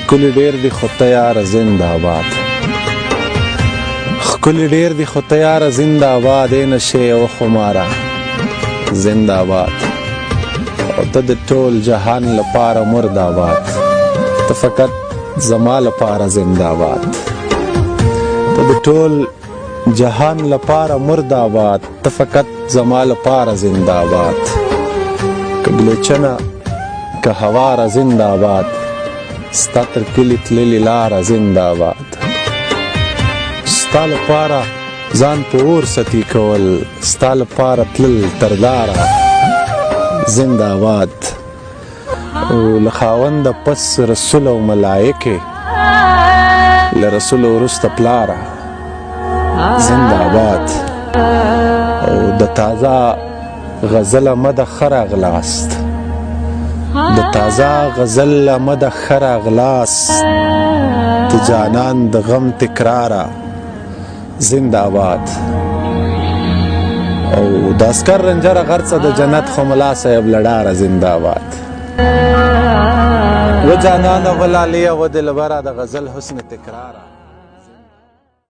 ښکلي ډېر دي خو ته یاره زنده‌باد. ښکلي ډېر دي خو ته یاره زنده‌باد. ای نشې او خماره زنده‌باد. او ته د ټول جهان لپاره مرده‌باد. ته فقط زما لپاره زنده‌باد. ته د ټول جهان لپاره مرده‌باد. ته فقط زما لپاره زنده‌باد. که ګلیچنه که هواره زنده‌باد. ستا تر کلي تللې لاره زنده‌باد. ستا لپاره ځان په اور ستی کول، ستا لپاره تلل تر داره زنده‌باد. او له خاونده پس رسول او ملایکې، له رسول وروسته پلاره زنده‌باد. او د تازه غزل مده ښه راغلاست، د تازه غزل مده ښه راغلاست. د جانان د غم تکراره زنده‌باد. او د عسکر رنجره غرڅه د جنت خو ملا صاحب لډاره زنده‌باد. و جانانه و لالیه و دلبره د غزل حسن تکراره.